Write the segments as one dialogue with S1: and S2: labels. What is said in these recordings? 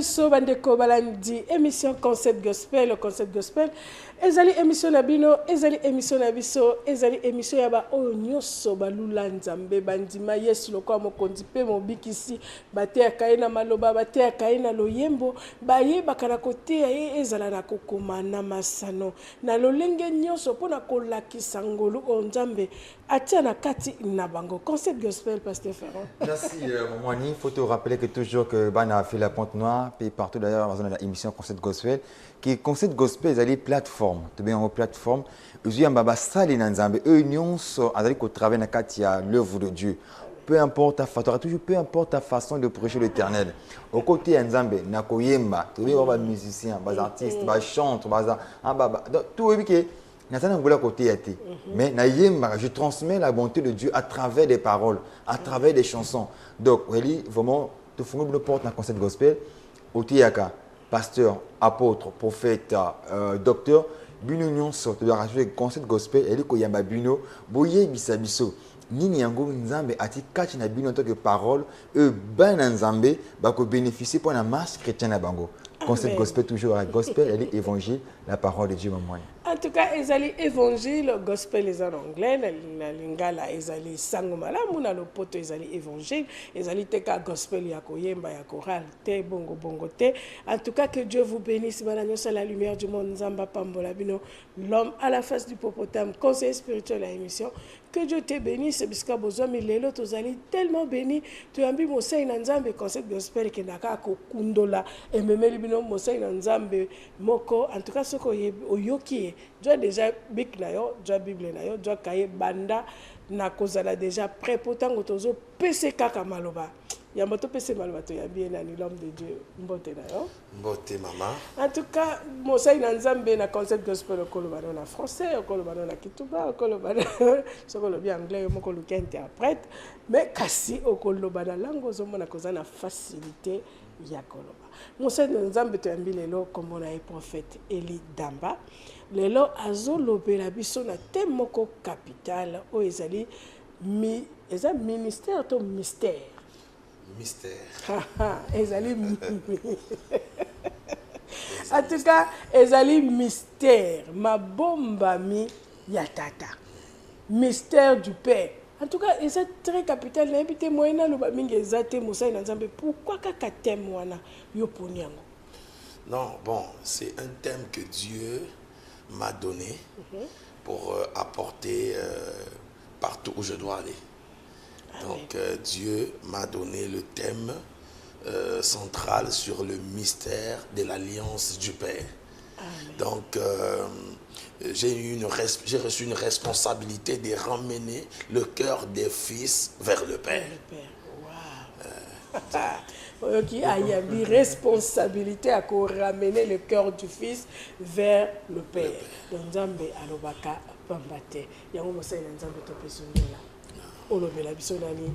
S1: biso bandeko balandi émission Concept Gospel, le Concept Gospel. Ezali émission na bino, ezali émission na biso, ezali émission ya ba oyo nyoso balula nzambe bandima Yesu lokwa mokonzi pe mobikisi bate akaina maloba bate akaina loyembo baye bakana kote ye ezala na kokoma na masano na lolenge nyoso pona kolakisa ngolu o nzambe atia na kati na bango. Concept Gospel, Pasteur Ferrand.
S2: Merci, Moani. Il faut te rappeler que toujours que Bana a fait la Pointe Noire, puis partout d'ailleurs dans l'émission Concept Gospel, qui Concept Gospel, ils plateforme, tu bien en plateforme, ils ont baba sali nanzambe, eux nyons azali ko travailler na katia l'œuvre de Dieu. Peu importe ta façon, toujours peu importe ta façon de prêcher l'Éternel. Au côté nzambe na koyemba, tu bien baba musicien, baba artiste, baba chante, baba tout est que mais je transmets la bonté de Dieu à travers des paroles, à travers des chansons. Donc, vraiment, tu fais une porte dans le Concept Gospel. Otiaka, pasteur, apôtre, prophète, docteur, Bino sort de la Concept Gospel, et il y a Bino, Boye Bisabiso. Nini yango nzambe ati kati na bino tant que parole ben nzambe ba ko bénéficier pour la masse chrétienne à bango. Concept Gospel toujours à gospel, elle est évangile, la parole de Dieu maman.
S1: En tout cas, ezali évangile, gospel est en anglais, na lingala ezali sango malamu na lopoto ezali évangile, ezali teka gospel ya koyemba ya choral te bongo bongo te. En tout cas, que Dieu vous bénisse, madame à la lumière du monde nzamba pambola bino, l'homme à la face du popotame, conseil spirituel à l'émission. Que Dieu te bénisse, puisque besoin milelo tozali tellement béni, tu ambi mosai na nzambe Concept Gospel ke naka ko kundola et memeli bino mosai na nzambe moko. En tout cas, ce ko oyoki tu as déjà Bible na yo, tu as Bible na yo, tu as kaye banda na kozala déjà prêt pour tango tozo pese kaka maloba. Ya moto pese maloba to ya bien na l'homme de Dieu mbote na yo.
S3: Mbote mama.
S1: En tout cas, mosai na nzambe na Concept Gospel okoloba na français, okoloba na kituba, okoloba na sokolo bien anglais moko luka interprète, mais kasi okoloba na langue zo mona kozana facilité ya koloba. Mosai na nzambe to yambi lelo comme on a prophète Eli Damba. Lelo azo lobela biso na te moko capital o ezali ministère to mystère.
S3: Mystère.
S1: Ezali en tout cas, ezali mystère. Ma bomba mi yatata. Mystère du Père. En tout cas, c'est très capital. N'habitez moyena lo ba mingi ezate mosai na nzambe. Pourquoi kaka thème wana yo poniango?
S3: Non, bon, c'est un thème que Dieu m'a donné pour apporter partout où je dois aller. Donc Dieu m'a donné le thème central sur le mystère de l'alliance du Père. Amen. Donc j'ai reçu une responsabilité de ramener le cœur des fils vers le Père.
S1: Qui a une responsabilité à ramener le cœur du fils vers le Père. Donc Nzambe alobaka pambate. Yango mosai na Nzambe to pesondola. Olobela biso nani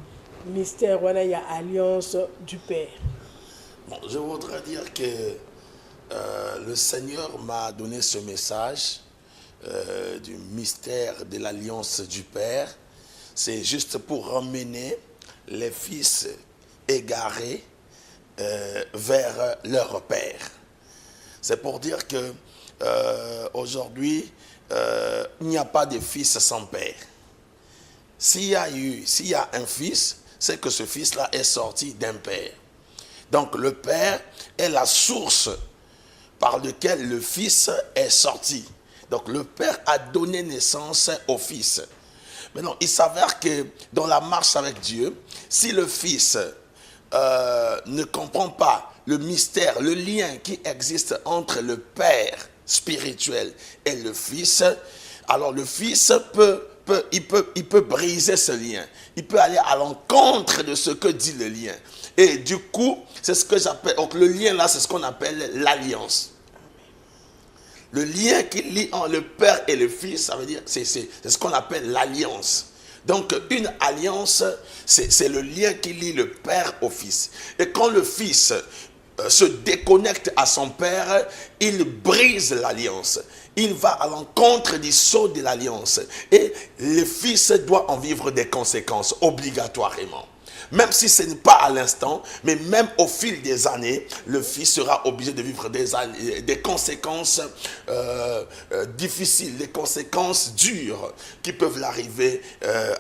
S1: mystère wana ya alliance du Père.
S3: Bon, je voudrais dire que le Seigneur m'a donné ce message du mystère de l'alliance du Père. C'est juste pour ramener les fils égarés vers leur Père. C'est pour dire que aujourd'hui, il n'y a pas de fils sans Père. S'il y a un fils, c'est que ce fils-là est sorti d'un Père. Donc le Père est la source par laquelle le Fils est sorti. Donc le Père a donné naissance au Fils. Maintenant, il s'avère que dans la marche avec Dieu, si le Fils ne comprend pas le mystère, le lien qui existe entre le Père spirituel et le Fils, alors le Fils il peut briser ce lien. Il peut aller à l'encontre de ce que dit le lien. Et du coup, c'est ce que j'appelle, donc le lien là, c'est ce qu'on appelle l'alliance. Le lien qui lie entre le Père et le Fils, ça veut dire, c'est ce qu'on appelle l'alliance. Donc une alliance, c'est le lien qui lie le Père au Fils. Et quand le Fils se déconnecte à son Père, il brise l'alliance. Il va à l'encontre du sceau de l'alliance. Et le Fils doit en vivre des conséquences obligatoirement. même si ce n'est pas à l'instant, mais même au fil des années, le fils sera obligé de vivre des conséquences difficiles, des conséquences dures qui peuvent l'arriver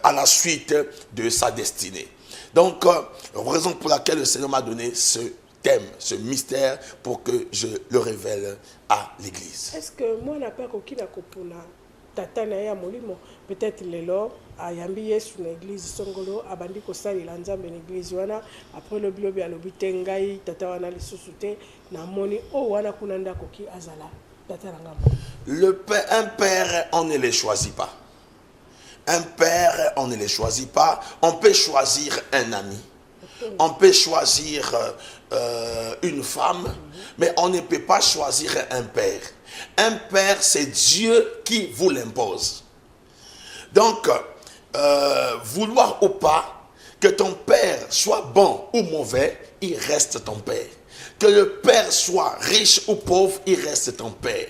S3: à la suite de sa destinée. Donc, raison pour laquelle le Seigneur m'a donné ce thème, ce mystère, pour que je le révèle à l'Église.
S1: Est-ce que moi, n'a pas coquille à Kopuna, Tata Naya Molimo, peut-être les lors, à Yambi sur l'église Songolo, à Bandi Kosali, l'Anzam de l'église Wana, après le blob à l'Obitengai, Tata Wana les sous-soutés, Namoni, O Wana Kunanda Koki Azala, Tata Rangamo.
S3: Un père, on ne les choisit pas. Un père, on ne les choisit pas. On peut choisir un ami. On peut choisir une femme, mais on ne peut pas choisir un père. Un père, c'est Dieu qui vous l'impose. Donc, vouloir ou pas, que ton père soit bon ou mauvais, il reste ton père. Que le père soit riche ou pauvre, il reste ton père.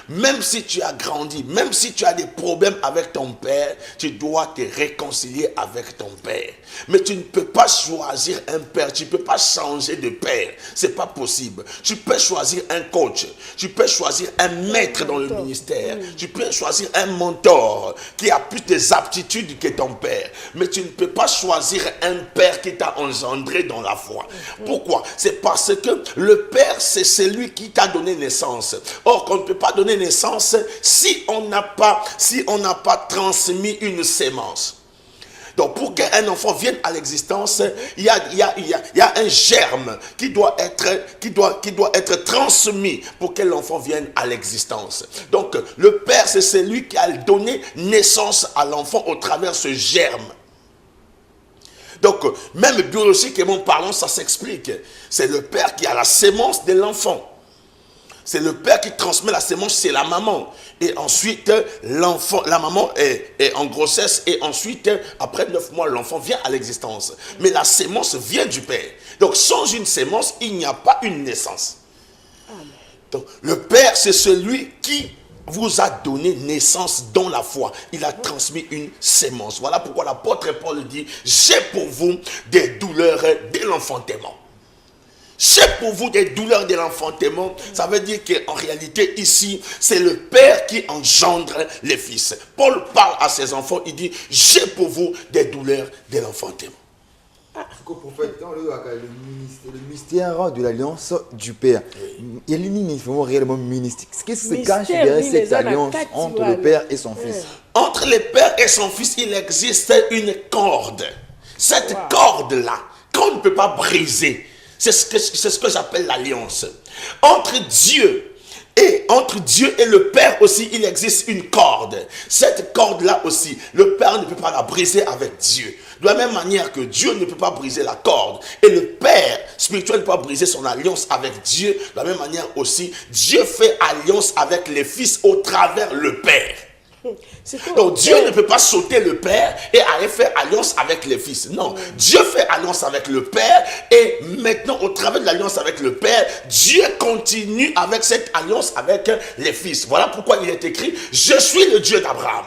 S3: Même si tu as grandi, même si tu as des problèmes avec ton père, tu dois te réconcilier avec ton père. Mais tu ne peux pas choisir un père, tu ne peux pas changer de père. Ce n'est pas possible. Tu peux choisir un coach, tu peux choisir un maître dans le ministère, tu peux choisir un mentor qui a plus des aptitudes que ton père. Mais tu ne peux pas choisir un père qui t'a engendré dans la foi. Pourquoi? C'est parce que le père, c'est celui qui t'a donné naissance. Or, qu'on ne peut pas donner naissance si on n'a pas transmis une sémence. Donc pour qu'un enfant vienne à l'existence, il y a un germe qui doit être transmis pour que l'enfant vienne à l'existence. Donc le père, c'est celui qui a donné naissance à l'enfant au travers de ce germe. Donc même biologiquement parlant, ça s'explique. C'est le père qui a la sémence de l'enfant. C'est le père qui transmet la sémence, c'est la maman. Et ensuite, l'enfant, la maman est en grossesse. Et ensuite, après 9 mois, l'enfant vient à l'existence. Mais la sémence vient du père. Donc, sans une sémence, il n'y a pas une naissance. Donc, le père, c'est celui qui vous a donné naissance dans la foi. Il a transmis une sémence. Voilà pourquoi l'apôtre Paul dit, j'ai pour vous des douleurs de l'enfantement. C'est pour vous des douleurs de l'enfantement. Ça veut dire qu'en réalité, ici, c'est le père qui engendre les fils. Paul parle à ses enfants, il dit, j'ai pour vous des douleurs de l'enfantement.
S2: Le mystère de l'alliance du Père. Il y a l'union réellement mystique. Qu'est-ce qui se cache derrière cette alliance entre le Père et son Fils?
S3: Entre le Père et son Fils, il existe une corde. Cette corde-là, qu'on ne peut pas briser. C'est ce que j'appelle l'alliance. Entre Dieu et le Père aussi, il existe une corde. Cette corde-là aussi, le Père ne peut pas la briser avec Dieu. De la même manière que Dieu ne peut pas briser la corde. Et le Père spirituel ne peut pas briser son alliance avec Dieu. De la même manière aussi, Dieu fait alliance avec les fils au travers le Père. Donc Dieu ne peut pas sauter le Père et aller faire alliance avec les fils. Non, Dieu fait alliance avec le Père et maintenant au travers de l'alliance avec le Père, Dieu continue avec cette alliance avec les fils. Voilà pourquoi il est écrit, je suis le Dieu d'Abraham.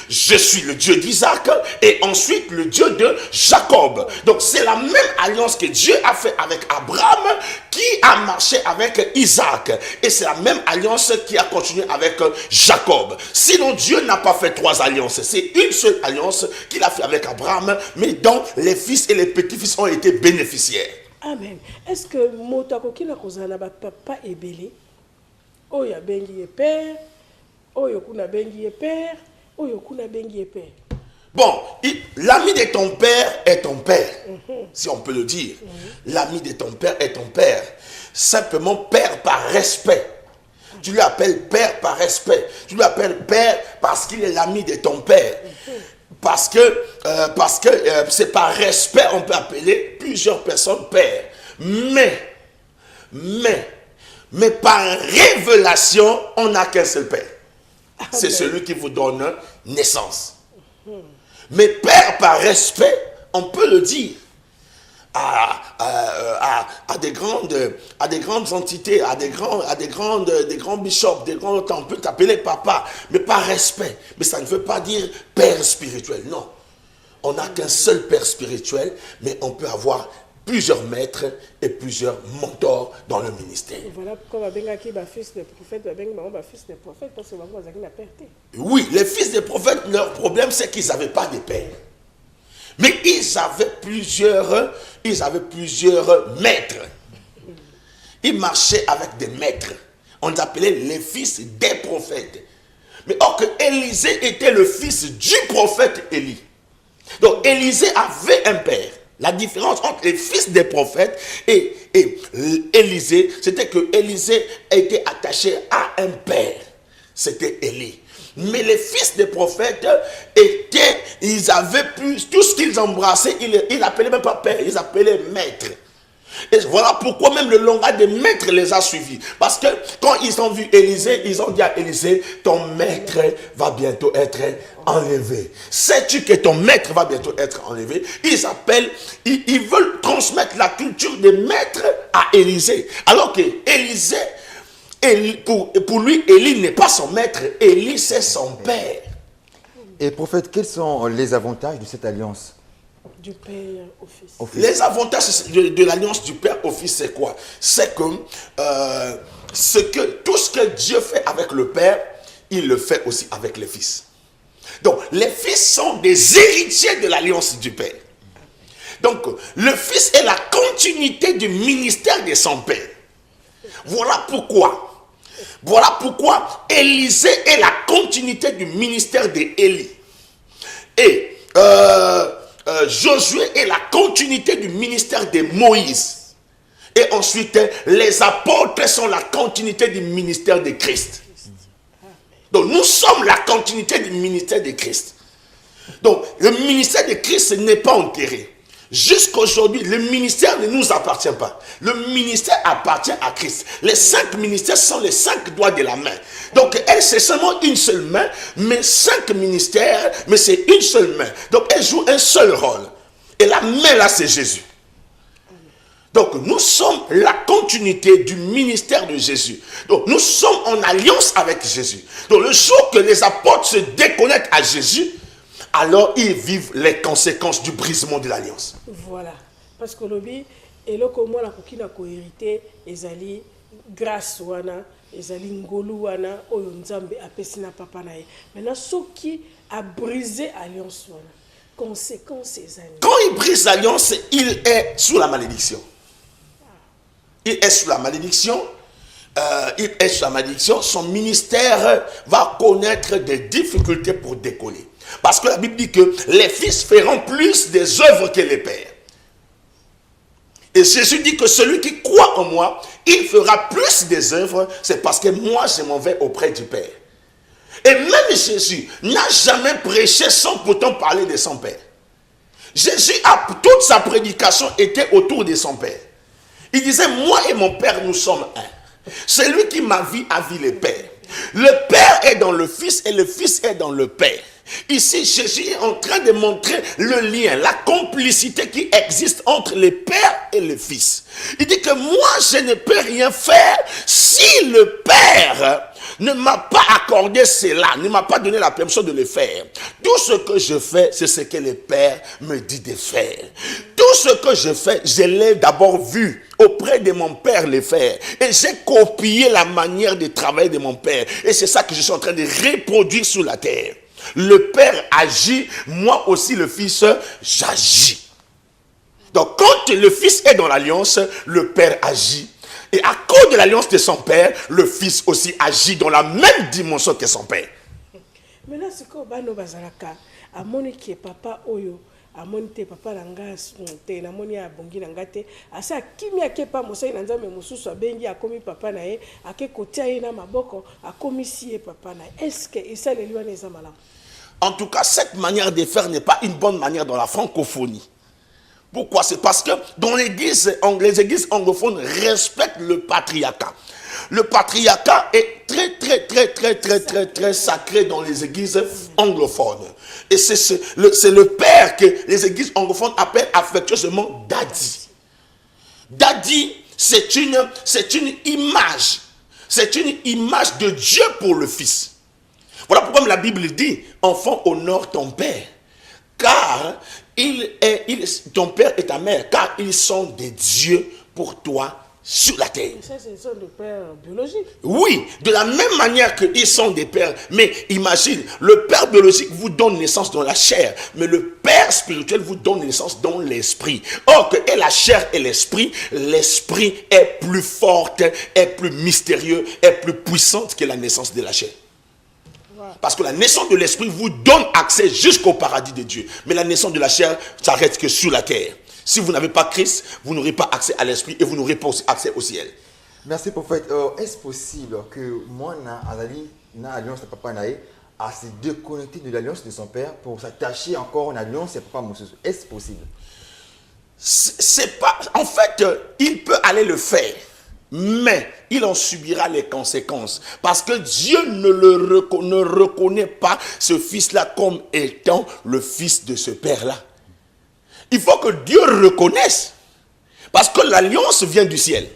S3: Je suis le Dieu d'Isaac et ensuite le Dieu de Jacob. Donc c'est la même alliance que Dieu a fait avec Abraham qui a marché avec Isaac. Et c'est la même alliance qui a continué avec Jacob. Sinon Dieu n'a pas fait 3 alliances. C'est une seule alliance qu'il a fait avec Abraham, mais dont les fils et les petits-fils ont été bénéficiaires.
S1: Amen. Est-ce que Motakoki na kozala ba papa ebele? Oya bengi e père, oyo kuna bengi e père.
S3: Bon, l'ami de ton père est ton père, si on peut le dire. L'ami de ton père est ton père. Simplement père par respect. Tu lui appelles père par respect. Tu lui appelles père parce qu'il est l'ami de ton père. Parce que c'est par respect on peut appeler plusieurs personnes père. Mais par révélation, on n'a qu'un seul père. C'est celui qui vous donne naissance. Mais père par respect, on peut le dire à des grandes entités, à des grands bishops, on peut t'appeler papa, mais par respect. Mais ça ne veut pas dire père spirituel, non. On n'a qu'un seul père spirituel, mais on peut avoir plusieurs maîtres et plusieurs mentors dans le ministère.
S1: Et voilà pourquoi Babengaki ba fils de prophète, ba fils de prophète, parce que Bango Azaki n'a perté.
S3: Oui, les fils des prophètes, leur problème c'est qu'ils n'avaient pas de père. Mais ils avaient plusieurs maîtres. Ils marchaient avec des maîtres. On les appelait les fils des prophètes. Mais or que Élisée était le fils du prophète Élie. Donc Élisée avait un père. La différence entre les fils des prophètes et Élisée, c'était que Élisée était attaché à un père. C'était Élie. Mais les fils des prophètes ils avaient plus, tout ce qu'ils embrassaient, ils n'appelaient même pas père, ils appelaient maître. Et voilà pourquoi même le langage des maîtres les a suivis. Parce que quand ils ont vu Élisée, ils ont dit à Élisée, ton maître va bientôt être enlevé. Sais-tu que ton maître va bientôt être enlevé? Ils veulent transmettre la culture des maîtres à Élisée. Alors que Élisée, pour lui, Élie n'est pas son maître, Élie c'est son père.
S2: Et prophète, quels sont les avantages de cette alliance?
S1: Du père au fils.
S3: Les avantages de l'alliance du père au fils, c'est quoi? C'est que tout ce que Dieu fait avec le père, il le fait aussi avec les fils. Donc, les fils sont des héritiers de l'alliance du père. Donc, le fils est la continuité du ministère de son père. Voilà pourquoi Élisée est la continuité du ministère d'Élie. Et Josué est la continuité du ministère de Moïse. Et ensuite, les apôtres sont la continuité du ministère de Christ. Donc, nous sommes la continuité du ministère de Christ. Donc, le ministère de Christ n'est pas enterré. Jusqu'aujourd'hui, le ministère ne nous appartient pas. Le ministère appartient à Christ. Les 5 ministères sont les 5 doigts de la main. Donc, elle, c'est seulement une seule main, mais 5 ministères, mais c'est une seule main. Donc, elle joue un seul rôle. Et la main, là, c'est Jésus. Donc, nous sommes la continuité du ministère de Jésus. Donc, nous sommes en alliance avec Jésus. Donc, le jour que les apôtres se déconnectent à Jésus, alors ils vivent les conséquences du brisement de l'alliance.
S1: Voilà. Parce que l'obi, et là, comme moi, la coquine a hérité, ezali grâce wana, ezali ngolu wana, oyo nzambe apesina papa nae. Maintenant, ceux qui a brisé l'alliance wana, conséquences ezali.
S3: Quand il brise l'alliance, il est sous la malédiction. Il est sous la malédiction. Son ministère va connaître des difficultés pour décoller. Parce que la Bible dit que les fils feront plus des œuvres que les pères. Et Jésus dit que celui qui croit en moi, il fera plus des œuvres, c'est parce que moi je m'en vais auprès du Père. Et même Jésus n'a jamais prêché sans pourtant parler de son Père. Jésus, toute sa prédication était autour de son Père. Il disait, moi et mon Père, nous sommes un. Celui qui m'a vu a vu le Père. Le Père est dans le Fils et le Fils est dans le Père. Ici, Jésus est en train de montrer le lien, la complicité qui existe entre le Père et le Fils. Il dit que moi, je ne peux rien faire si le Père ne m'a pas accordé cela, ne m'a pas donné la permission de le faire. Tout ce que je fais, c'est ce que le Père me dit de faire. Tout ce que je fais, je l'ai d'abord vu auprès de mon Père le faire. Et j'ai copié la manière de travailler de mon Père. Et c'est ça que je suis en train de reproduire sur la terre. Le Père agit, moi aussi le Fils, j'agis. Donc quand le Fils est dans l'alliance, le Père agit. Et à cause de l'alliance de son Père, le Fils aussi agit dans la même dimension que son Père.
S1: Mais là, c'est quoi bano bazalaka amoni ki papa oyo amoni te papa nanga te na moni ya bongi nanga te asa kimia ke pa mosai na nzambe mususu abengi akomi papa na ye ake kotia ye na maboko akomi si papa na est-ce que ça les lois les amala?
S3: En tout cas, cette manière de faire n'est pas une bonne manière dans la francophonie. Pourquoi? C'est parce que dans les églises anglophones respectent le patriarcat. Le patriarcat est très sacré dans les églises anglophones. Et c'est le père que les églises anglophones appellent affectueusement daddy. Daddy, c'est une image. C'est une image de Dieu pour le fils. Voilà pourquoi la Bible dit, enfant, honore ton père. car ton père et ta mère, car ils sont des dieux pour toi sur la terre.
S1: Ça, ce sont des pères biologiques.
S3: Oui, de la même manière qu'ils sont des pères. Mais imagine, le père biologique vous donne naissance dans la chair, mais le père spirituel vous donne naissance dans l'esprit. Or que et la chair et l'esprit est plus forte, est plus mystérieux, est plus puissante que la naissance de la chair. Parce que la naissance de l'esprit vous donne accès jusqu'au paradis de Dieu. Mais la naissance de la chair s'arrête que sur la terre. Si vous n'avez pas Christ, vous n'aurez pas accès à l'esprit et vous n'aurez pas accès au ciel.
S2: Merci prophète. Est-ce possible que moi, na alliance de papa nae, à se déconnecter de l'alliance de son père pour s'attacher encore en alliance et papa Moussous? Est-ce possible?
S3: C'est pas. En fait, il peut aller le faire, mais il en subira les conséquences. Parce que Dieu ne reconnaît pas ce fils-là comme étant le fils de ce père-là. Il faut que Dieu reconnaisse. Parce que l'alliance vient du ciel.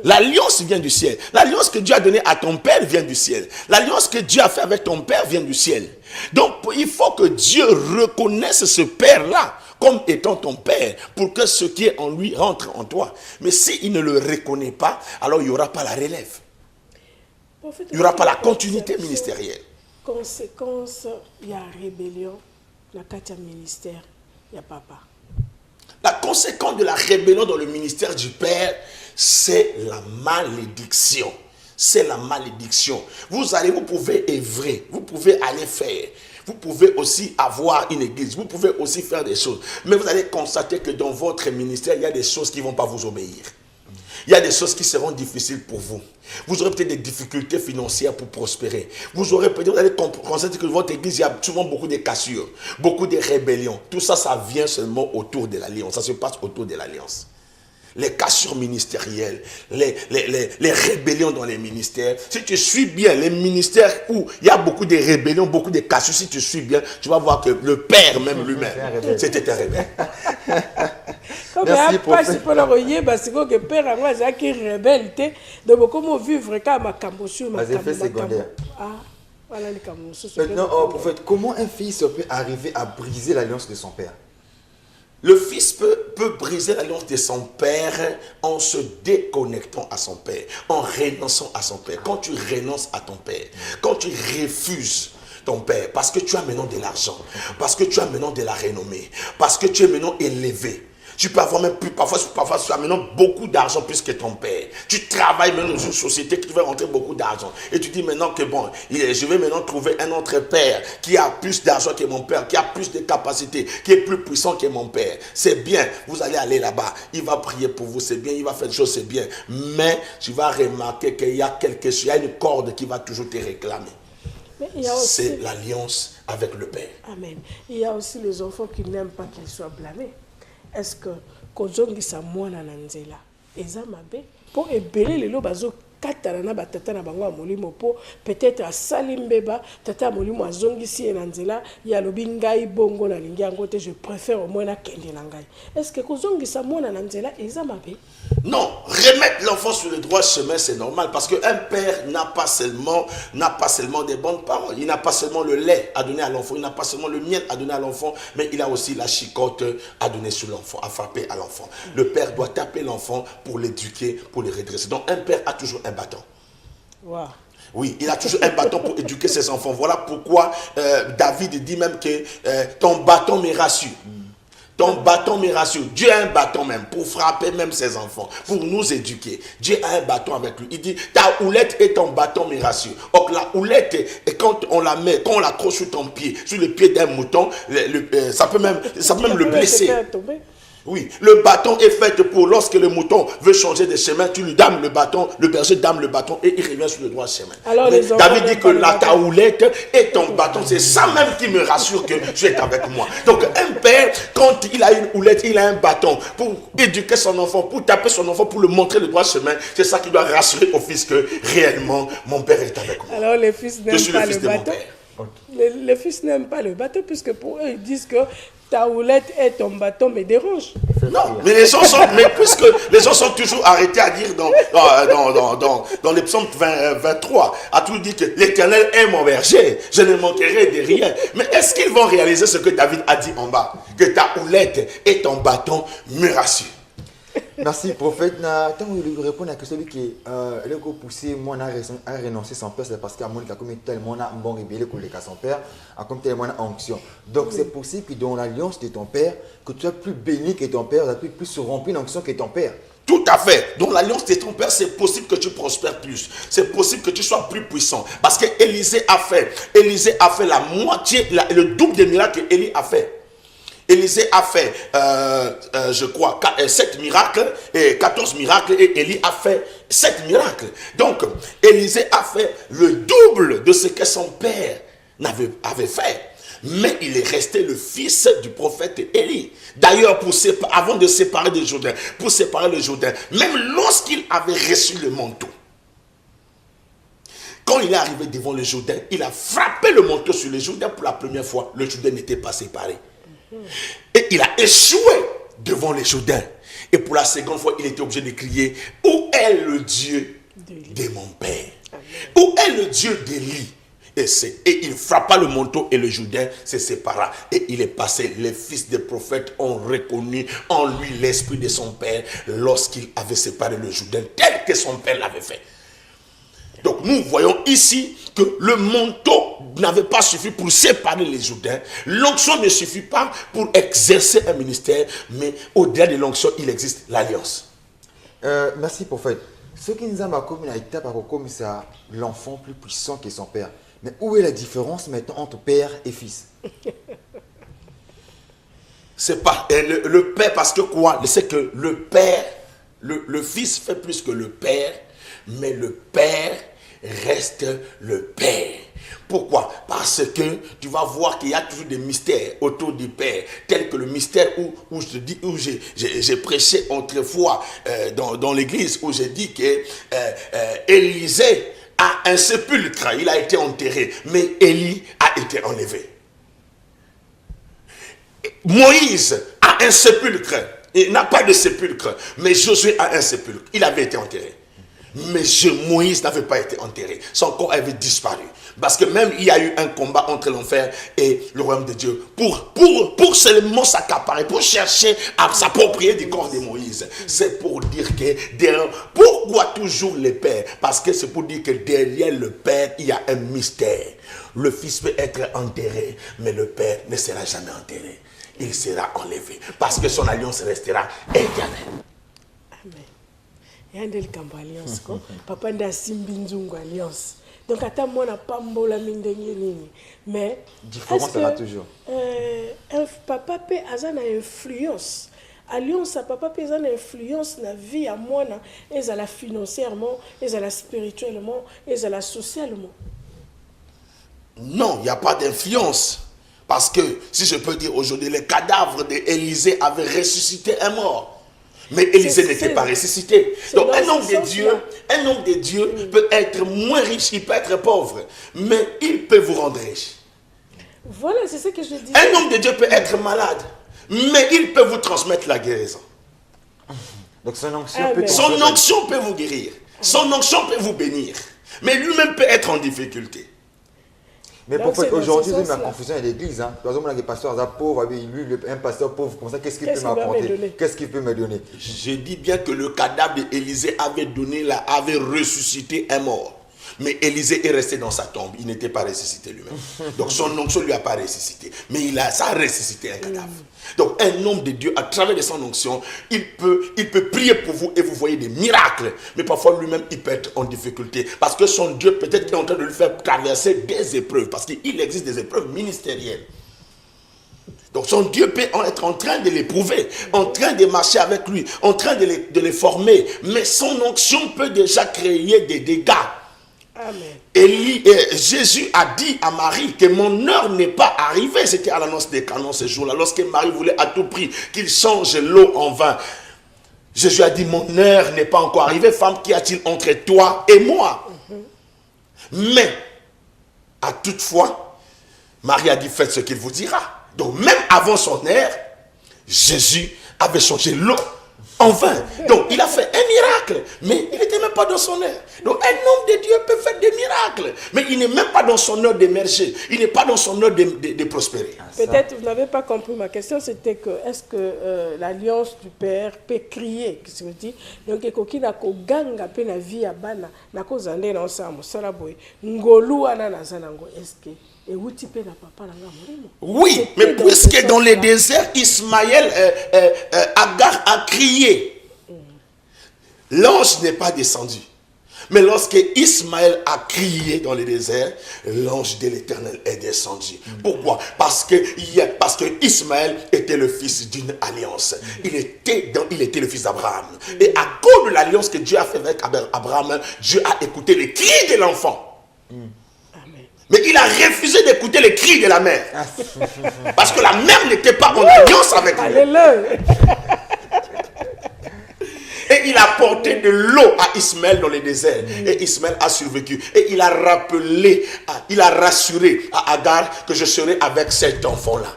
S3: L'alliance vient du ciel. L'alliance que Dieu a donnée à ton père vient du ciel. L'alliance que Dieu a fait avec ton père vient du ciel. Donc, il faut que Dieu reconnaisse ce père-là comme étant ton père pour que ce qui est en lui rentre en toi. Mais s'il ne le reconnaît pas, alors il n'y aura pas la relève. Il n'y aura pas la continuité ministérielle.
S1: Conséquence, il y a rébellion, la carte ministère, il y a papa.
S3: La conséquence de la rébellion dans le ministère du Père, c'est la malédiction. C'est la malédiction. Vous pouvez œuvrer, vous pouvez aller faire. Vous pouvez aussi avoir une église, vous pouvez aussi faire des choses. Mais vous allez constater que dans votre ministère, il y a des choses qui ne vont pas vous obéir. Il y a des choses qui seront difficiles pour vous. Vous aurez peut-être des difficultés financières pour prospérer. Vous allez constater que dans votre église, il y a souvent beaucoup de cassures, beaucoup de rébellions. Tout ça, ça vient seulement autour de l'alliance. Ça se passe autour de l'alliance. Les cassures ministérielles, les rébellions dans les ministères. Si tu suis bien les ministères où il y a beaucoup de rébellions, beaucoup de cassures, si tu suis bien, tu vas voir que le Père même lui-même, c'était un rebelle.
S1: Merci prophète. Que père a qui rebelle, donc comment vivre comme ma cambosu, ma
S2: secondaire. Maintenant, prophète, comment un fils peut arriver à briser l'alliance de son père?
S3: Le fils peut briser l'alliance de son père en se déconnectant à son père, en renonçant à son père. Quand tu renonces à ton père, quand tu refuses ton père, parce que tu as maintenant de l'argent, parce que tu as maintenant de la renommée, parce que tu es maintenant élevé. Tu peux avoir même plus, parfois tu as maintenant beaucoup d'argent plus que ton père. Tu travailles maintenant dans une société qui te fait rentrer beaucoup d'argent. Et tu dis maintenant que bon, je vais maintenant trouver un autre père qui a plus d'argent que mon père, qui a plus de capacités, qui est plus puissant que mon père. C'est bien, vous allez aller là-bas. Il va prier pour vous, c'est bien, il va faire des choses, c'est bien. Mais tu vas remarquer qu'il y a quelque chose, il y a une corde qui va toujours te réclamer. C'est l'alliance avec le Père.
S1: Amen. Il y a aussi les enfants qui n'aiment pas qu'ils soient blâmés. Est-ce que kozongisa mwana na nzela eza mabe po ebele lelo bazo katana na batata na bango ya molimo po peut-être asali mbeba tata molimo azongisi ye na nzela ya lobi ngai bongo na lingi yango te, je préfère au moins na kende na ngai. Est-ce que kozongisa mwana na nzela eza mabe?
S3: Non, remettre l'enfant sur le droit chemin, c'est normal, parce qu'un père n'a pas seulement des bonnes paroles, il n'a pas seulement le lait à donner à l'enfant, il n'a pas seulement le miel à donner à l'enfant, mais il a aussi la chicotte à donner sur l'enfant, à frapper à l'enfant. Le père doit taper l'enfant pour l'éduquer, pour le redresser. Donc un père a toujours un bâton.
S1: Wow.
S3: Oui, il a toujours un bâton pour éduquer ses enfants. Voilà pourquoi David dit même que ton bâton me rassure. Ton bâton me rassure. Dieu a un bâton même pour frapper même ses enfants, pour nous éduquer. Dieu a un bâton avec lui. Il dit, ta houlette et ton bâton me rassurent. Or, la houlette, et quand on la met, quand on l'accroche sur ton pied, sur le pied d'un mouton, ça peut même le blesser. Oui, le bâton est fait pour lorsque le mouton veut changer de chemin, tu lui dames le bâton, le berger dame le bâton et il revient sur le droit chemin. Alors, David dit que ta houlette et ton bâton, c'est ça même qui me rassure que tu es avec moi. Donc un père, quand il a une houlette, il a un bâton pour éduquer son enfant, pour taper son enfant, pour le montrer le droit chemin. C'est ça qui doit rassurer au fils que réellement mon père est avec moi.
S1: Alors les fils n'aiment pas le bâton. Les fils n'aiment pas le bâton puisque pour eux ils disent que ta houlette et ton bâton me dérangent.
S3: Non, mais puisque les gens sont toujours arrêtés à dire dans les psaumes 23, à tout dire que l'Éternel est mon berger, je ne manquerai de rien. Mais est-ce qu'ils vont réaliser ce que David a dit en bas? Que ta houlette et ton bâton me rassurent.
S2: Merci, prophète. Tant que je réponds à la question qui est poussé, moi, à renoncer son père, c'est parce qu'à mon comme tellement un bon rebelle que son père, comme tellement une onction. Donc, c'est possible que dans l'alliance de ton père, que tu sois plus béni que ton père, tu sois plus rempli d'onction que ton père.
S3: Tout à fait. Dans l'alliance de ton père, c'est possible que tu prospères plus. C'est possible que tu sois plus puissant. Parce que Élisée a fait la moitié, le double des miracles qu'Élie a fait. Élisée a fait, je crois, 7 miracles et 14 miracles et Élie a fait 7 miracles. Donc, Élisée a fait le double de ce que son père avait fait. Mais il est resté le fils du prophète Élie. D'ailleurs, avant de séparer le Jourdain, même lorsqu'il avait reçu le manteau, quand il est arrivé devant le Jourdain, il a frappé le manteau sur le Jourdain pour la première fois. Le Jourdain n'était pas séparé. Et il a échoué devant les Jourdains. Et pour la seconde fois, il était obligé de crier: où est le Dieu de mon père? Où est le Dieu d'Élie? Et il frappa le manteau et le Jourdain se sépara. Et il est passé. Les fils des prophètes ont reconnu en lui l'esprit de son père lorsqu'il avait séparé le Jourdain tel que son père l'avait fait. Donc nous voyons ici que le manteau n'avait pas suffi pour séparer les Jourdains. L'onction ne suffit pas pour exercer un ministère, mais au-delà de l'onction, il existe l'alliance.
S2: Merci, prophète. Ce qui nous a marqué une étape comme ça, l'enfant plus puissant que son père. Mais où est la différence maintenant entre père et fils?
S3: C'est pas le père, parce que quoi? C'est que le père, le fils fait plus que le père, mais le père reste le père. Pourquoi? Parce que tu vas voir qu'il y a toujours des mystères autour du père, tel que le mystère où j'ai prêché autrefois dans l'église, où j'ai dit que Élisée a un sépulcre, il a été enterré, mais Élie a été enlevé. Moïse a un sépulcre, il n'a pas de sépulcre, mais Josué a un sépulcre, il avait été enterré. Mais Moïse n'avait pas été enterré. Son corps avait disparu. Parce que même il y a eu un combat entre l'enfer et le royaume de Dieu. Pour seulement s'accaparer, pour chercher à s'approprier du corps de Moïse. C'est pour dire que pourquoi toujours le père? Parce que c'est pour dire que derrière le père, il y a un mystère. Le fils peut être enterré, mais le père ne sera jamais enterré. Il sera enlevé. Parce que son alliance restera éternelle.
S1: Amen. Il y a une alliance. Papa n'a simbi nzungu alliance. Donc attends moi n'a pas mbola mindengeni. Mais
S2: différence là toujours.
S1: Papa peut avoir une influence. Alliance à papa peut avoir une influence na vie à moi na ezala financièrement, ezala spirituellement, ezala socialement.
S3: Non, il n'y a pas d'influence. Parce que, si je peux dire aujourd'hui, les cadavres d'Élisée avaient ressuscité un mort. Mais Élisée n'était pas ressuscité. Donc un homme de Dieu peut être moins riche, il peut être pauvre, mais il peut vous rendre riche.
S1: Voilà, c'est ce que je dis.
S3: Un homme de Dieu peut être malade, mais il peut vous transmettre la guérison.
S2: Donc son onction
S3: peut vous guérir. Son onction peut vous bénir. Mais lui-même peut être en difficulté.
S2: Mais pourquoi aujourd'hui, il y a une confusion à l'église. Par exemple, un pasteur pauvre, un pasteur pauvre, comme ça, qu'est-ce qu'il peut m'apporter? Qu'est-ce qu'il peut me donner?
S3: Je dis bien que le cadavre d'Élisée avait ressuscité un mort. Mais Élisée est resté dans sa tombe. Il n'était pas ressuscité lui-même. Donc son onction ne lui a pas ressuscité. Mais ça a ressuscité un cadavre. Donc un homme de Dieu, à travers de son onction, il peut prier pour vous et vous voyez des miracles. Mais parfois lui-même, il peut être en difficulté. Parce que son Dieu peut-être est en train de lui faire traverser des épreuves. Parce qu'il existe des épreuves ministérielles. Donc son Dieu peut être en train de l'éprouver, en train de marcher avec lui, en train de les former. Mais son onction peut déjà créer des dégâts. Amen. Jésus a dit à Marie que mon heure n'est pas arrivée. C'était à l'annonce des canons ce jour-là. Lorsque Marie voulait à tout prix qu'il change l'eau en vin, Jésus a dit mon heure n'est pas encore arrivée. Femme, qu'y a-t-il entre toi et moi? Mais, à toutefois, Marie a dit faites ce qu'il vous dira. Donc même avant son ère, Jésus avait changé l'eau en vin. Donc il a fait un miracle, mais il n'était même pas dans son heure. Donc un homme de Dieu peut faire des miracles, mais il n'est même pas dans son heure d'émerger. Il n'est pas dans son heure de prospérer.
S1: Peut-être vous n'avez pas compris ma question, c'était que est-ce que l'alliance du Père peut crier, qu'est-ce que je dis? Donc ekoki na koganga pe na vie ya bana na kozande na osala mosala boye ngolu wana naza nango est-ce que euti pe na papa na nga molimo?
S3: Oui, mais puisque dans les déserts, Ismaël, Agar a crié, l'ange n'est pas descendu. Mais lorsque Ismaël a crié dans le désert, l'ange de l'Éternel est descendu. Pourquoi? Parce que Ismaël était le fils d'une alliance. Il était le fils d'Abraham. Et à cause de l'alliance que Dieu a fait avec Abraham, Dieu a écouté les cris de l'enfant. Mais il a refusé d'écouter les cris de la mère. Parce que la mère n'était pas en alliance avec lui.
S1: Alléluia.
S3: Et il a porté de l'eau à Ismaël dans le désert. Et Ismaël a survécu. Et il a rappelé, il a rassuré à Agar que je serai avec cet enfant-là.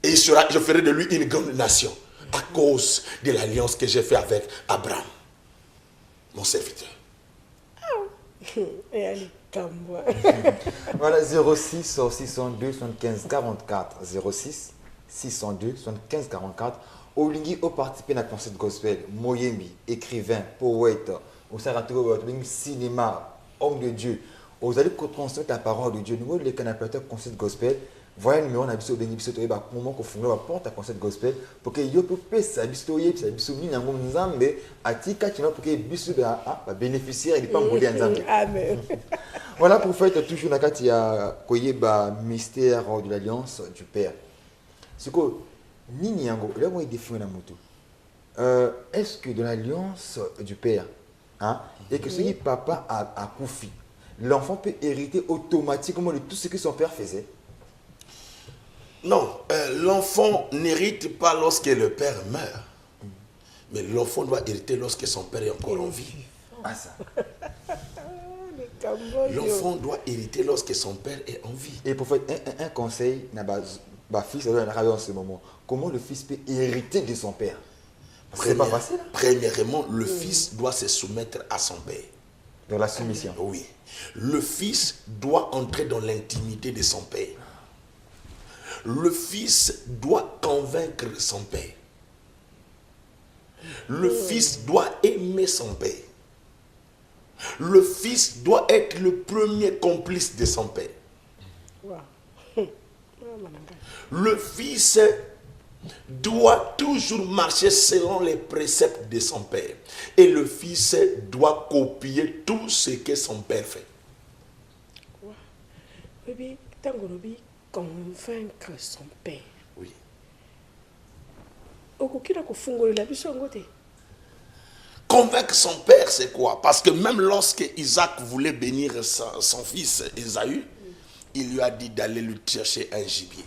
S3: Et je ferai de lui une grande nation. À cause de l'alliance que j'ai fait avec Abraham, mon serviteur.
S1: Et allez, calme-moi.
S2: Voilà, 06 602 75 44. 06 602 75 44. Olingi au participé à concert gospel, Moyembi, écrivain, poète, au Sarato, cinéma, homme de Dieu. Vous allez transmettre la parole de Dieu. Nous, les canapateurs concert gospel, voyez le numéro, on a besoin de bénéficier de comment qu'on fonde la porte à concert gospel pour que yo puisse s'habituer, s'habituer, n'importe nzambe, atika tu pour que bisu bénéficiaire il pas mourir nzambe.
S1: Amen.
S2: Voilà pour faire toujours la carte il y a koyeba mystère de l'alliance du Père. C'est quoi? Nini yango, là où il définit la moto. Est-ce que de l'alliance du Père, hein, et que si papa a Koufi, l'enfant peut hériter automatiquement de tout ce que son père faisait?
S3: Non, l'enfant n'hérite pas lorsque le père meurt. Mais l'enfant doit hériter lorsque son père est encore en vie.
S2: Ah ça.
S3: L'enfant doit hériter lorsque son père est en vie.
S2: Et pour faire un conseil, fils en ce moment, comment le fils peut hériter de son père? C'est pas facile.
S3: Premièrement, le fils doit se soumettre à son père.
S2: Dans la soumission.
S3: Oui. Le fils doit entrer dans l'intimité de son père. Le fils doit convaincre son père. Le fils doit aimer son père. Le fils doit être le premier complice de son père. Le fils doit toujours marcher selon les préceptes de son père. Et le fils doit copier tout ce que son père fait.
S1: Oui, Tangolobi, convaincre son père.
S3: Oui. Convaincre son père, c'est quoi? Parce que même lorsque Isaac voulait bénir son fils Ésaü, il lui a dit d'aller lui chercher un gibier.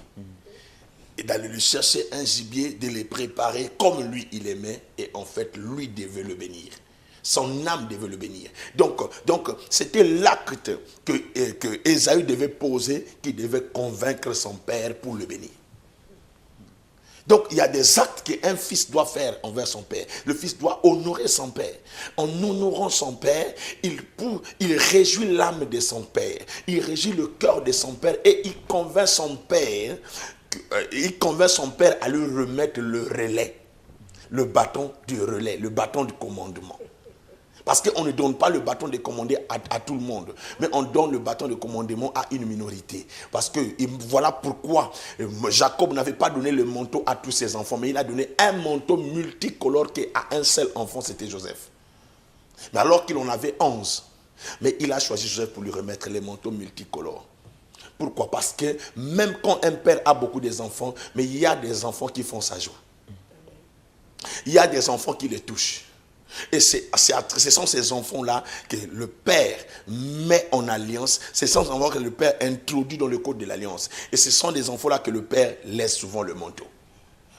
S3: Et d'aller lui chercher un gibier, de le préparer comme lui il aimait, et en fait lui devait le bénir. Son âme devait le bénir. Donc c'était l'acte que Ésaü devait poser, qui devait convaincre son père pour le bénir. Donc il y a des actes qu'un fils doit faire envers son père. Le fils doit honorer son père. En honorant son père, il réjouit l'âme de son père. Il réjouit le cœur de son père et il convainc son père. Il convainc son père à lui remettre le relais, le bâton du relais, le bâton du commandement. Parce qu'on ne donne pas le bâton de commander à tout le monde, mais on donne le bâton de commandement à une minorité. Parce que voilà pourquoi Jacob n'avait pas donné le manteau à tous ses enfants, mais il a donné un manteau multicolore qu'à un seul enfant, c'était Joseph. Mais alors qu'il en avait 11, mais il a choisi Joseph pour lui remettre les manteaux multicolores. Pourquoi? Parce que même quand un père a beaucoup d'enfants, mais il y a des enfants qui font sa joie. Il y a des enfants qui les touchent. Et ce sont ces enfants-là que le père met en alliance. Ce sont ces enfants que le père introduit dans le code de l'alliance. Et ce sont des enfants-là que le père laisse souvent le manteau.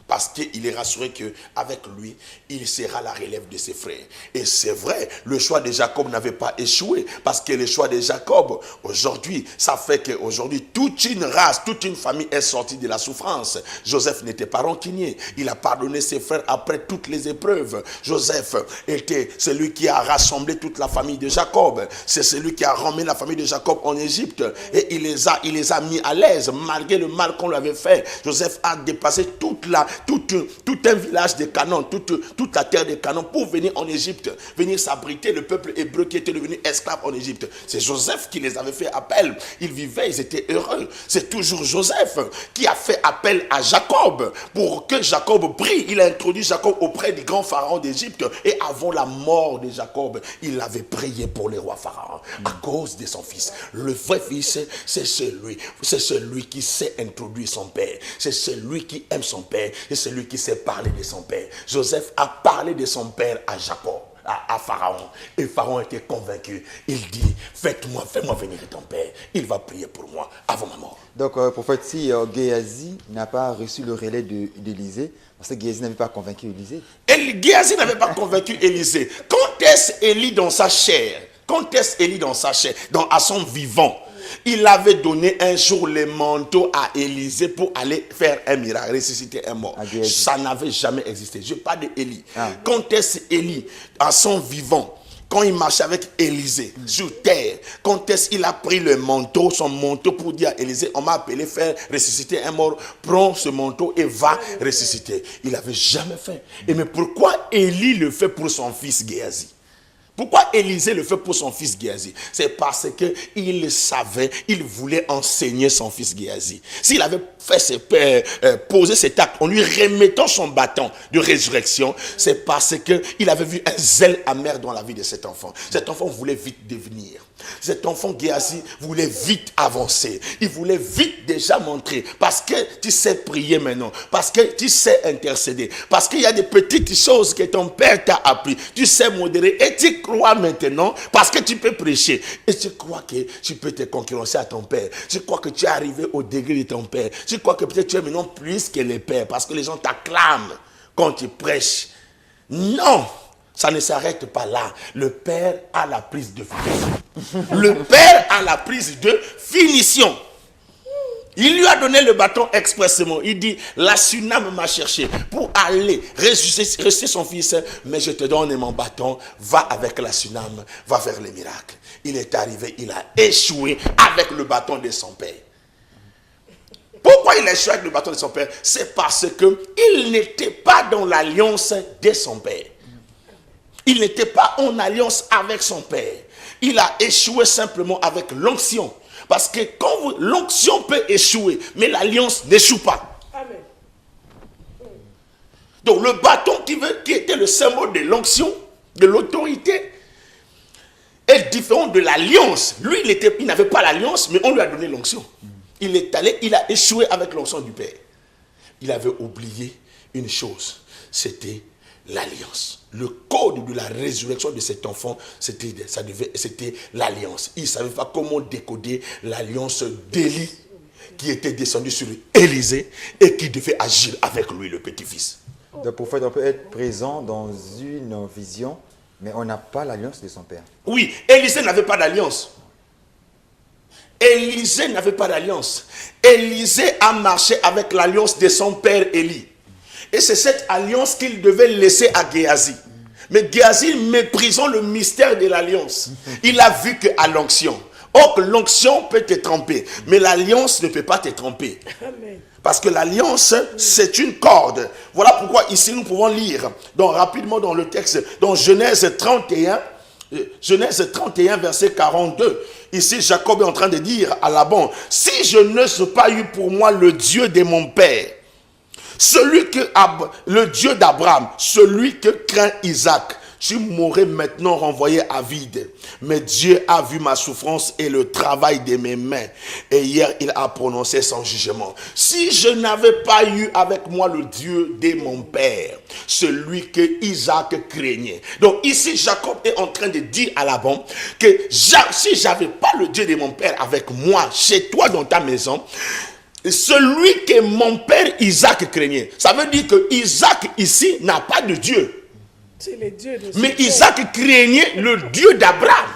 S3: Parce qu'il est rassuré qu'avec lui, il sera la relève de ses frères. Et c'est vrai, le choix de Jacob n'avait pas échoué. Parce que le choix de Jacob, aujourd'hui, ça fait qu'aujourd'hui, toute une race, toute une famille est sortie de la souffrance. Joseph n'était pas rancunier. Il a pardonné ses frères après toutes les épreuves. Joseph était celui qui a rassemblé toute la famille de Jacob. C'est celui qui a ramené la famille de Jacob en Égypte. Et il les a mis à l'aise, malgré le mal qu'on lui avait fait. Joseph a dépassé tout un village de Canaan, toute la terre de Canaan pour venir en Égypte, venir s'abriter le peuple hébreu qui était devenu esclave en Égypte. C'est Joseph qui les avait fait appel. Ils vivaient, ils étaient heureux. C'est toujours Joseph qui a fait appel à Jacob pour que Jacob brille. Il a introduit Jacob auprès du grand pharaon d'Égypte. Et avant la mort de Jacob, il avait prié pour le roi pharaon à cause de son fils. Le vrai fils, c'est celui qui sait introduire son père. C'est celui qui aime son père. C'est celui qui sait parler de son père. Joseph a parlé de son père à Jacob, à Pharaon. Et Pharaon était convaincu. Il dit, fais-moi venir ton père. Il va prier pour moi avant ma mort.
S2: Donc, prophète, si Géasi n'a pas reçu le relais d'Élysée, parce que Géasi n'avait pas convaincu Élysée.
S3: Géasi n'avait pas convaincu Élysée. Quand est-ce Élie dans sa chair? À son vivant, il avait donné un jour les manteaux à Élysée pour aller faire un miracle, ressusciter un mort. Ça n'avait jamais existé. Je parle d'Élie. Quand est-ce Élie, à son vivant, quand il marchait avec Élysée sur terre, quand est-ce qu'il a pris le manteau, son manteau pour dire à Élysée, on m'a appelé faire ressusciter un mort, prends ce manteau et va ressusciter. Il n'avait jamais fait. Et mais pourquoi Élie le fait pour son fils Géasi? Pourquoi Élisée le fait pour son fils Géasi? C'est parce qu'il savait, il voulait enseigner son fils Géasi. S'il avait posé cet acte en lui remettant son bâton de résurrection, c'est parce qu'il avait vu un zèle amer dans la vie de cet enfant. Cet enfant voulait vite devenir. Cet enfant Géasi voulait vite avancer. Il voulait vite déjà montrer. Parce que tu sais prier maintenant. Parce que tu sais intercéder. Parce qu'il y a des petites choses que ton père t'a appris. Tu sais modérer. Et tu crois maintenant. Parce que tu peux prêcher. Et tu crois que tu peux te concurrencer à ton père. Tu crois que tu es arrivé au degré de ton père. Tu crois que peut-être tu es maintenant plus que les pères. Parce que les gens t'acclament quand tu prêches. Non! Ça ne s'arrête pas là. Le Père a la prise de finition. Le Père a la prise de finition. Il lui a donné le bâton expressément. Il dit, la Sunam m'a cherché pour aller ressusciter son fils. Mais je te donne mon bâton. Va avec la Sunam. Va faire les miracles. Il est arrivé. Il a échoué avec le bâton de son père. Pourquoi il a échoué avec le bâton de son père? C'est parce qu'il n'était pas dans l'alliance de son père. Il n'était pas en alliance avec son père. Il a échoué simplement avec l'onction. Parce que quand l'onction peut échouer, mais l'alliance n'échoue pas.
S1: Amen.
S3: Donc le bâton qui était le symbole de l'onction, de l'autorité, est différent de l'alliance. Lui, il n'avait pas l'alliance, mais on lui a donné l'onction. Il est allé, il a échoué avec l'onction du Père. Il avait oublié une chose, c'était l'alliance. Le code de la résurrection de cet enfant, c'était l'alliance. Il ne savait pas comment décoder l'alliance d'Élie qui était descendue sur Élisée et qui devait agir avec lui, le petit-fils.
S2: Le prophète, on peut être présent dans une vision, mais on n'a pas l'alliance de son père.
S3: Oui, Élisée n'avait pas d'alliance. Élisée n'avait pas d'alliance. Élisée a marché avec l'alliance de son père Élie. Et c'est cette alliance qu'il devait laisser à Géasi. Mais Géasi, méprisant le mystère de l'alliance, il a vu qu'à l'onction. Or, l'onction peut te tromper, mais l'alliance ne peut pas te tromper. Parce que l'alliance, c'est une corde. Voilà pourquoi ici nous pouvons lire rapidement dans le texte, dans Genèse 31, verset 42. Ici, Jacob est en train de dire à Laban, si je n'eusse pas eu pour moi le Dieu de mon père, le Dieu d'Abraham, celui que craint Isaac, tu m'aurais maintenant renvoyé à vide. Mais Dieu a vu ma souffrance et le travail de mes mains. Et hier, il a prononcé son jugement. Si je n'avais pas eu avec moi le Dieu de mon père, celui que Isaac craignait. Donc ici, Jacob est en train de dire à Laban que si j'avais pas le Dieu de mon père avec moi, chez toi dans ta maison, celui que mon père Isaac craignait. Ça veut dire que Isaac ici n'a pas de Dieu.
S1: C'est le Dieu de son
S3: Mais
S1: père.
S3: Isaac craignait le Dieu d'Abraham.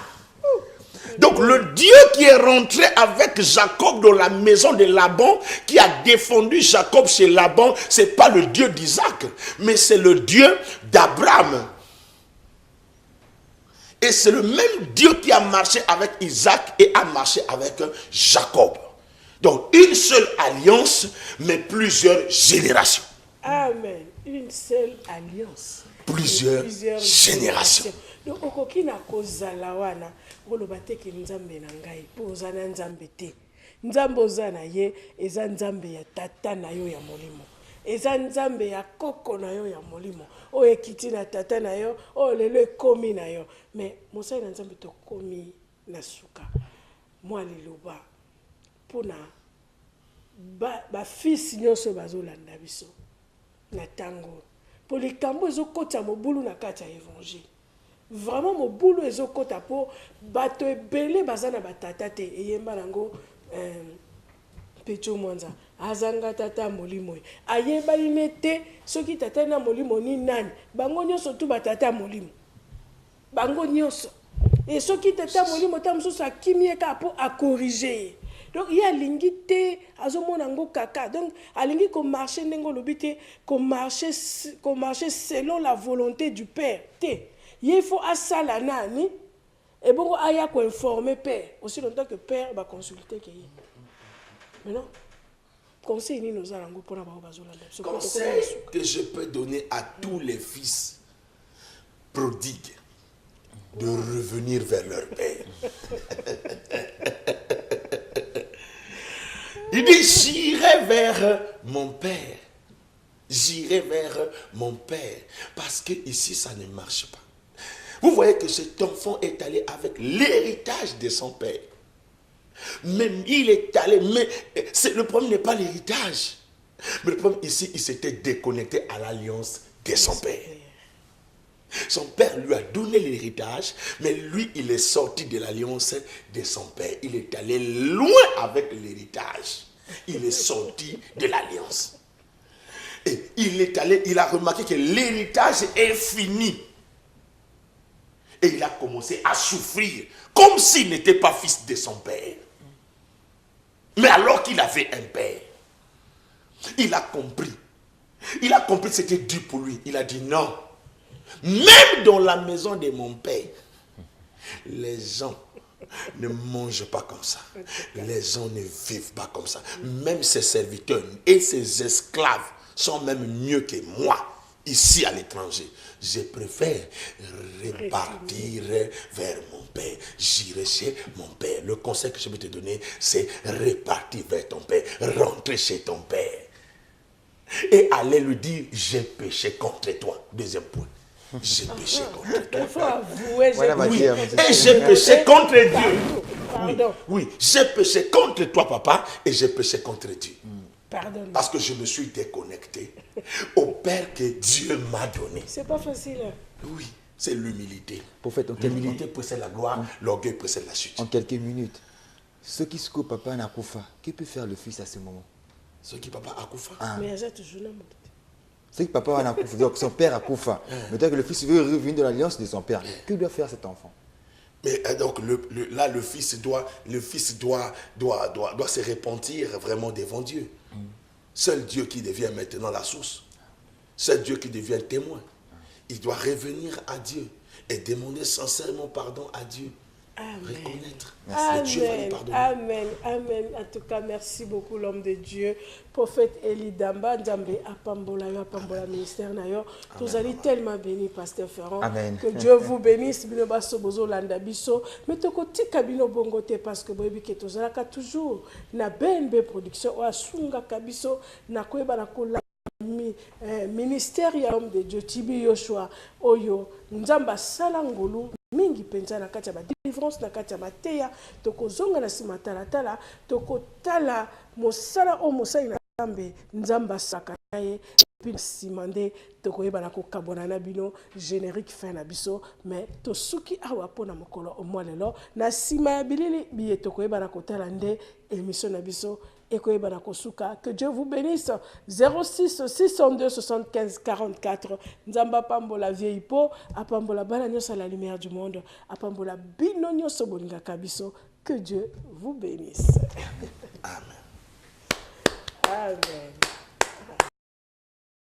S3: Donc le Dieu qui est rentré avec Jacob dans la maison de Laban, qui a défendu Jacob chez Laban, ce n'est pas le Dieu d'Isaac, mais c'est le Dieu d'Abraham. Et c'est le même Dieu qui a marché avec Isaac et a marché avec Jacob. Donc une seule alliance, mais plusieurs générations.
S1: Amen. Une seule alliance.
S3: Plusieurs générations.
S1: Donc okoki na kozala wana koloba te ke nzambe na ngai po oza na nzambe te. Nzambe oza na ye eza nzambe ya tata na yo ya molimo. Eza nzambe ya koko na yo ya molimo. O ekiti na tata na yo, o lelo ekomi na yo. Mais mosai na nzambe to komi na suka. Moi liloba pona ba fils nyonso bazolanda biso na tango. Po likambo ezokota mobulu na kati ya évangile. Vraiment mobulu ezokota po bato ebele bazana batata te eyemba nango Pecho Mwanza azanga tata molimo ayeba linete soki tata na molimo ni nani bango nyonso tu batata molimo bango nyonso et soki tata molimo ta mususu akimieka po a corriger. Donc il y a l'ingité azomona ngo kaka. Donc alingi ko marcher ndenge lobité ko marcher selon la volonté du père. Té il faut asala nani et bon aya ko informer père aussi longtemps que père va consulter que mais non conseil ni nos alango pour na ba bazola.
S3: Conseil que je peux donner à tous les fils prodigues de revenir vers leur père. Il dit, j'irai vers mon père. J'irai vers mon père. Parce que ici, ça ne marche pas. Vous voyez que cet enfant est allé avec l'héritage de son père. Même il est allé, mais le problème n'est pas l'héritage. Mais le problème ici, il s'était déconnecté à l'alliance de son père. Son père lui a donné l'héritage, mais lui, il est sorti de l'alliance de son père. Il est allé loin avec l'héritage. Il est sorti de l'alliance. Et il a remarqué que l'héritage est fini. Et il a commencé à souffrir, comme s'il n'était pas fils de son père. Mais alors qu'il avait un père, il a compris. Il a compris que c'était dû pour lui. Il a dit non. Même dans la maison de mon père, les gens ne mangent pas comme ça. Les gens ne vivent pas comme ça. Même ses serviteurs et ses esclaves sont même mieux que moi ici à l'étranger. Je préfère repartir vers mon père. J'irai chez mon père. Le conseil que je vais te donner, c'est repartir vers ton père. Rentrer chez ton père. Et aller lui dire, j'ai péché contre toi. Deuxième point. J'ai péché contre toi.
S1: Il faut avouer,
S3: Oui. Et j'ai péché contre Dieu.
S1: Pardon.
S3: Oui, j'ai péché contre toi, papa, et j'ai péché contre Dieu.
S1: Pardon.
S3: Parce que je me suis déconnecté au Père que Dieu m'a donné.
S1: C'est pas facile.
S3: Oui, c'est l'humilité.
S2: Prophète,
S3: L'humilité précède la gloire, l'orgueil précède la chute.
S2: En quelques minutes, ce qui se coupe papa n'a pas, que peut faire le fils à ce moment?
S3: Ce qui papa a koufa.
S1: Mais j'ai toujours un
S2: Ce qui papa a koufa, donc son père a koufa. Maintenant que le fils veut revenir de l'alliance de son père, que doit faire cet enfant?
S3: Mais donc là, le fils doit se repentir vraiment devant Dieu. Seul Dieu qui devient maintenant la source. Seul Dieu qui devient témoin. Il doit revenir à Dieu et demander sincèrement pardon à Dieu.
S1: Amen.
S3: Reconnaître.
S1: Amen.
S3: Dieu va lui pardonner.
S1: Amen. Amen. En tout cas, merci beaucoup l'homme de Dieu. Prophète Eli Damba, Nzambe apambola ministère na yo. Tous allez tellement bénis, Pasteur Ferrand.
S2: Amen.
S1: Que Dieu vous bénisse. Bino baso bozo landa biso. Mais toko tika bino bongote parce que boyebi ke tozalaka toujours na BNB production o asunga kabiso na koyeba na kola ministère ya homme de Dieu Tibi Yoshua oyo Nzamba salangolu mingi penza na kati ya ba délivrance na kati ya mateya tokozonga na sima tala tokotala mosala o mosali na Nzamba saka ye puis simande tokoyeba na kokabona na bino générique fin na biso mais tosuki awa pona mokolo o mwalelo na sima ya bilili biye tokoyeba na kotala nde émission na biso ekoyeba na kosuka. Que Dieu vous bénisse. 06 602 75 44. Nzamba pambola vieille po, apambola bana nyonso la lumière du monde, apambola bino nyonso bolinga kabiso. Que Dieu vous bénisse.
S3: Amen.
S1: Amen.